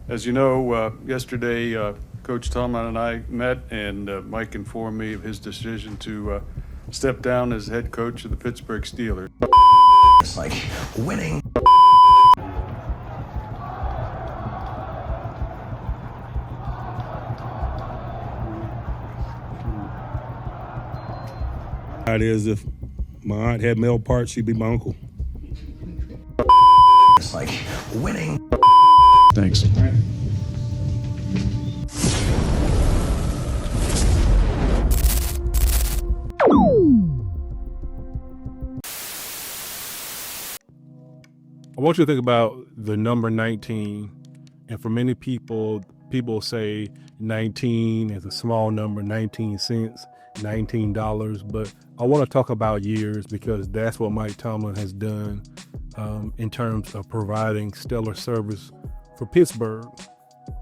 As you know, yesterday Coach Tomlin and I met, and Mike informed me of his decision to step down as head coach of the Pittsburgh Steelers. It's like winning. It is if my aunt had male parts, she'd be my uncle. It's like winning. Thanks. I want you to think about the number 19, and for many people say 19 is a small number, 19 cents, $19, but I want to talk about years because that's what Mike Tomlin has done in terms of providing stellar service for Pittsburgh.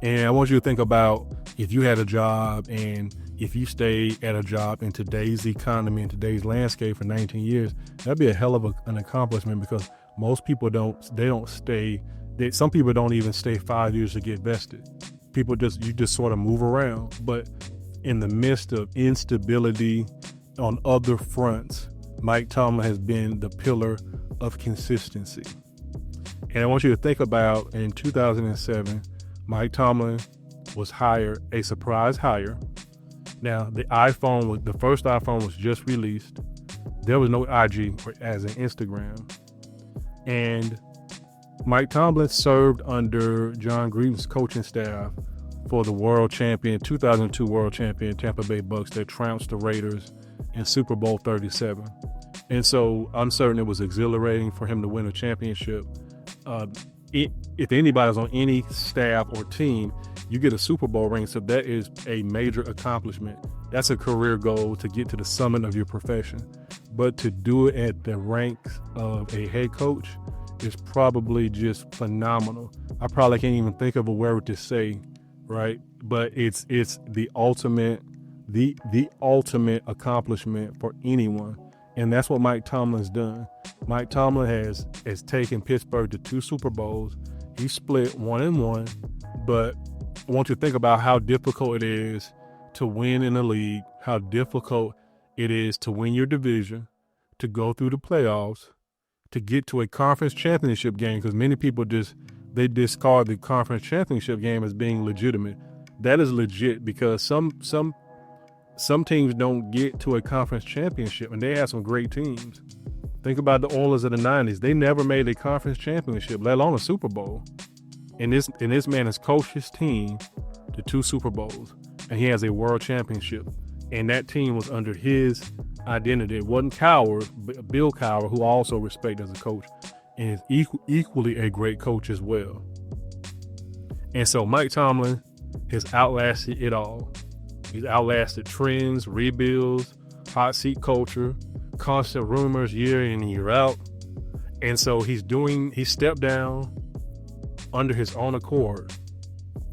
And I want you to think about if you had a job and if you stayed at a job in today's economy, in today's landscape for 19 years, that'd be a hell of an accomplishment because most people don't stay. Some people don't even stay 5 years to get vested. You just sort of move around. But in the midst of instability on other fronts, Mike Tomlin has been the pillar of consistency. And I want you to think about in 2007, Mike Tomlin was hired, a surprise hire. Now, the first iPhone was just released. There was no IG as in Instagram. And Mike Tomlin served under John Gruden's coaching staff for the 2002 world champion Tampa Bay Bucks that trounced the Raiders in Super Bowl 37. And so I'm certain it was exhilarating for him to win a championship. If anybody's on any staff or team, you get a Super Bowl ring. So that is a major accomplishment. That's a career goal to get to the summit of your profession. But to do it at the ranks of a head coach is probably just phenomenal. I probably can't even think of a word to say, right? But it's the ultimate accomplishment for anyone. And that's what Mike Tomlin's done. Mike Tomlin has taken Pittsburgh to 2 Super Bowls. He split 1-1, but I want you to think about how difficult it is to win in the league, how difficult it is to win your division, to go through the playoffs, to get to a conference championship game, because many people they discard the conference championship game as being legitimate. That is legit because some teams don't get to a conference championship, and they have some great teams. Think about the Oilers of the 90s. They never made a conference championship, let alone a Super Bowl. And this man has coached his team to 2 Super Bowls, and he has a world championship. And that team was under his identity. It wasn't Cowher, but Bill Cowher, who I also respect as a coach, and is equally a great coach as well. And so Mike Tomlin has outlasted it all. He's outlasted trends, rebuilds, hot seat culture, constant rumors year in and year out. And so he stepped down under his own accord.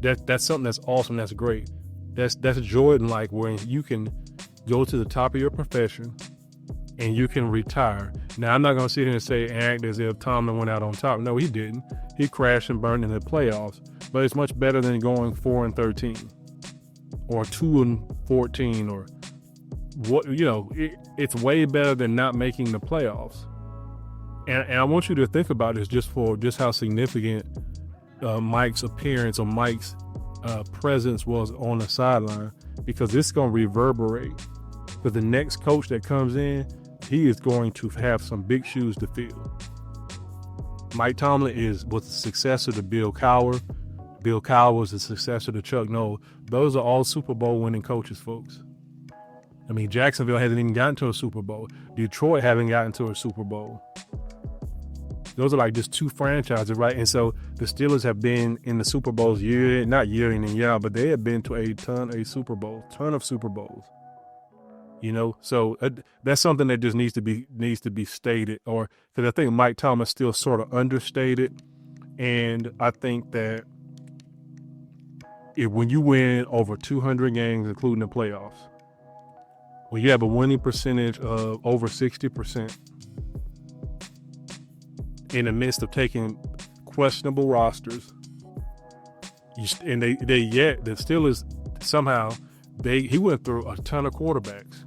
That's something that's awesome. That's great. That's Jordan-like, where you can go to the top of your profession and you can retire. Now, I'm not going to sit here and say act as if Tomlin went out on top. No, he didn't. He crashed and burned in the playoffs. But it's much better than going 4-13 or 2-14 or what. It's way better than not making the playoffs. And I want you to think about this just how significant Mike's appearance or Mike's presence was on the sideline, because it's going to reverberate. For the next coach that comes in, he is going to have some big shoes to fill. Mike Tomlin was the successor to Bill Cowher. Bill Cowher was the successor to Chuck Noll. Those are all Super Bowl winning coaches, folks. I mean, Jacksonville hasn't even gotten to a Super Bowl. Detroit haven't gotten to a Super Bowl. Those are like just 2 franchises, right? And so the Steelers have been in the Super Bowls not year in and year out, but they have been to a ton of Super Bowls. So that's something that just needs to be stated, or because I think Mike Tomlin still sort of understated, and I think that when you win over 200 games, including the playoffs, when you have a winning percentage of over 60%, in the midst of taking questionable rosters, And the Steelers somehow he went through a ton of quarterbacks.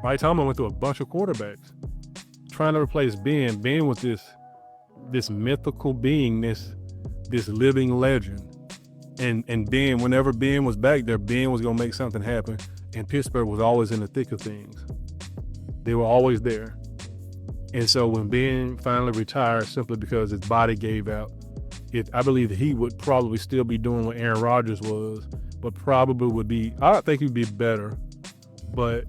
Mike Tomlin went through a bunch of quarterbacks trying to replace Ben. Ben was this mythical being, this living legend. And Ben, whenever Ben was back there, Ben was gonna make something happen. And Pittsburgh was always in the thick of things. They were always there. And so when Ben finally retired simply because his body gave out, I believe he would probably still be doing what Aaron Rodgers was, but probably would be, I think he'd be better. But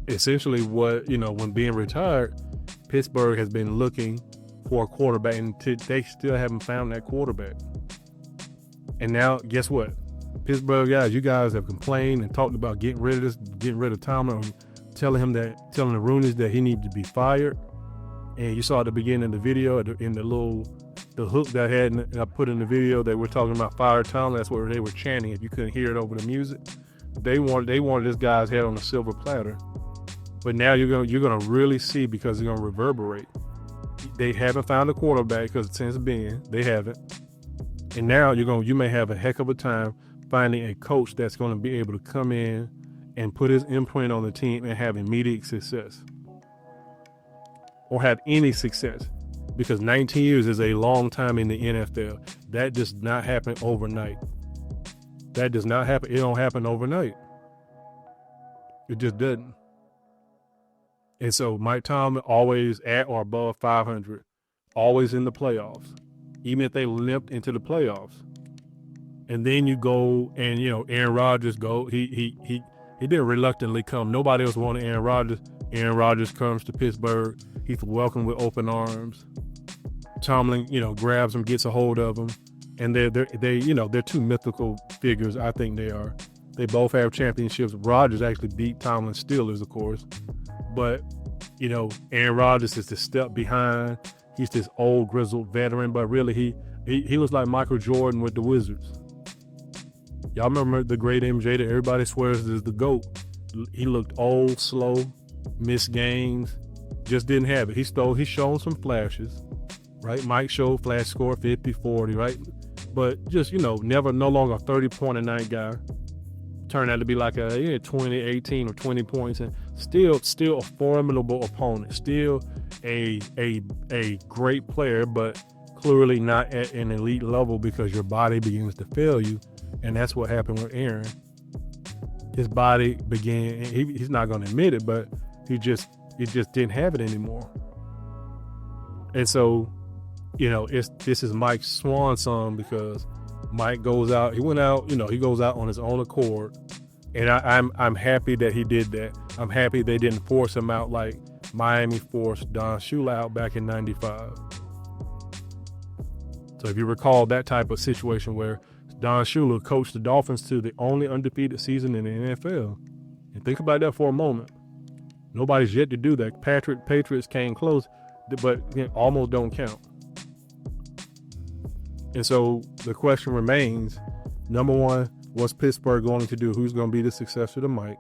essentially when Ben retired, Pittsburgh has been looking for a quarterback, and they still haven't found that quarterback. And now, guess what? Pittsburgh guys, you guys have complained and talked about getting rid of Tomlin, telling the Roonies that he needed to be fired. And you saw at the beginning of the video, in the hook that I put in the video, they were talking about fire Tomlin. That's what they were chanting. If you couldn't hear it over the music, they wanted this guy's head on a silver platter. But now you're gonna really see, because it's gonna reverberate. They haven't found a quarterback because since Ben, they haven't. And now you may have a heck of a time finding a coach that's going to be able to come in and put his imprint on the team and have immediate success, or have any success, because 19 years is a long time in the NFL. That does not happen overnight. That does not happen. It don't happen overnight. It just doesn't. And so Mike Tomlin always at or above 500, always in the playoffs, even if they limped into the playoffs. And then you go and, Aaron Rodgers he didn't reluctantly come. Nobody else wanted Aaron Rodgers. Aaron Rodgers comes to Pittsburgh. He's welcomed with open arms. Tomlin, grabs him, gets a hold of him. And they're two mythical figures. I think they are. They both have championships. Rodgers actually beat Tomlin's Steelers, of course. But, Aaron Rodgers is the step behind. He's this old, grizzled veteran, but really he was like Michael Jordan with the Wizards. Y'all remember the great MJ that everybody swears is the GOAT. He looked old, slow, missed games, just didn't have it. He's shown some flashes, right? Mike showed flash score 50, 40, right? But just, no longer a 30-point a night guy. Turned out to be like a 20, 18, or 20 points, and still a formidable opponent. Still a great player, but clearly not at an elite level because your body begins to fail you. And that's what happened with Aaron. His body began, he's not going to admit it, but it just didn't have it anymore. And so, this is Mike's swan song, because Mike goes out, he goes out on his own accord. And I'm happy that he did that. I'm happy they didn't force him out like Miami forced Don Shula out back in 95. So if you recall that type of situation where Don Shula coached the Dolphins to the only undefeated season in the NFL. And think about that for a moment. Nobody's yet to do that. Patriots came close, but almost don't count. And so the question remains, number one, what's Pittsburgh going to do? Who's going to be the successor to Mike?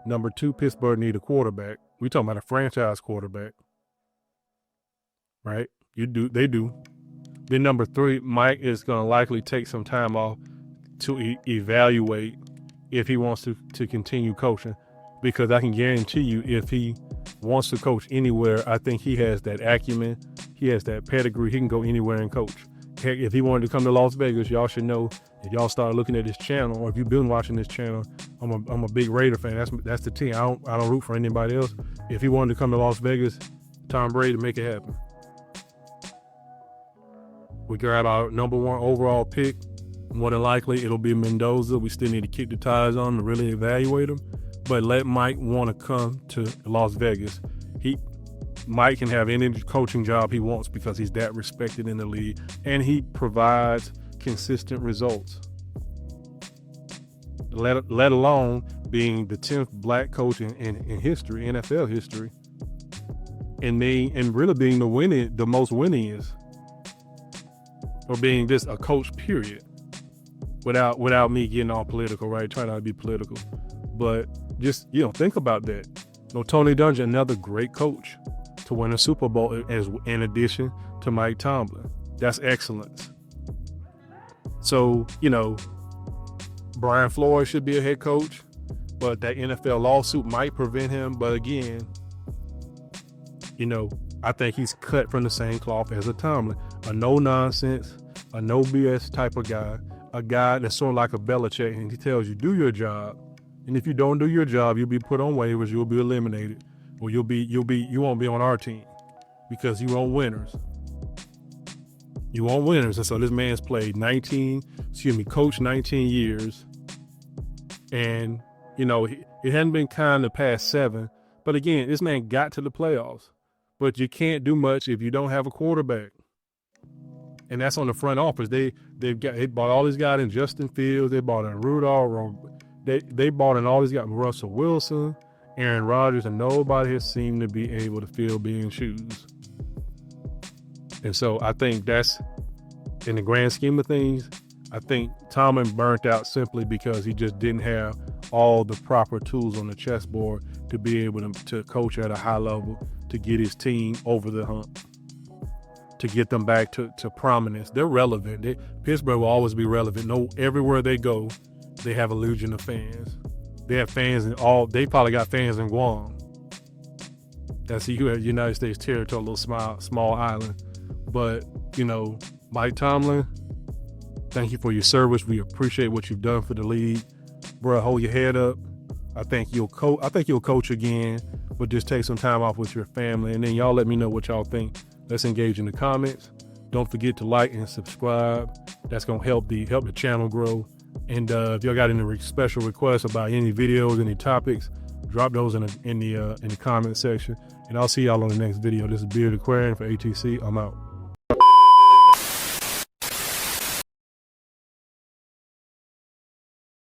Number two, Pittsburgh need a quarterback. We're talking about a franchise quarterback, right? They do. Then number three, Mike is going to likely take some time off to evaluate if he wants to continue coaching, because I can guarantee you if he wants to coach anywhere, I think he has that acumen, he has that pedigree, he can go anywhere and coach. Heck, if he wanted to come to Las Vegas, y'all should know, if y'all start looking at this channel, or if you've been watching this channel, I'm a big Raider fan. That's the team. I don't root for anybody else. If he wanted to come to Las Vegas, Tom Brady, make it happen. We grab our number one overall pick. More than likely, it'll be Mendoza. We still need to kick the tires on him to really evaluate him. But let Mike want to come to Las Vegas. Mike can have any coaching job he wants because he's that respected in the league, and he provides consistent results. Let alone being the 10th black coach in history, NFL history, and really being the most winningest, or being just a coach, period. Without me getting all political, right? Trying not to be political, but just think about that. Tony Dungy, another great coach to win a Super Bowl, in addition to Mike Tomlin. That's excellence. So, Brian Flores should be a head coach, but that NFL lawsuit might prevent him. But again, I think he's cut from the same cloth as a Tomlin, a no nonsense, a no BS type of guy, a guy that's sort of like a Belichick, and he tells you do your job, and if you don't do your job, you'll be put on waivers, you'll be eliminated, or you won't be on our team because you want winners. You want winners, and so this man's played coached 19 years, and it hadn't been kind the past 7, but again, this man got to the playoffs. But you can't do much if you don't have a quarterback. And that's on the front office. They bought all these guys in Justin Fields. They bought in Rudolph. They bought in all these guys, Russell Wilson, Aaron Rodgers, and nobody has seemed to be able to fill Ben's shoes. And so I think that's, in the grand scheme of things, I think Tomlin burnt out simply because he just didn't have all the proper tools on the chessboard to be able to coach at a high level, to get his team over the hump, to get them back to prominence. They're relevant. Pittsburgh will always be relevant. Everywhere they go, they have a legion of fans. They have fans they probably got fans in Guam. That's a United States territory, a little small island. But, Mike Tomlin, thank you for your service. We appreciate what you've done for the league. Bro, hold your head up. I think you'll coach again, but just take some time off with your family, and then y'all let me know what y'all think. Let's engage in the comments. Don't forget to like and subscribe. That's gonna help the channel grow. And if y'all got any special requests about any videos, any topics, drop those in the comment section. And I'll see y'all on the next video. This is Beard Aquarian for ATC. I'm out.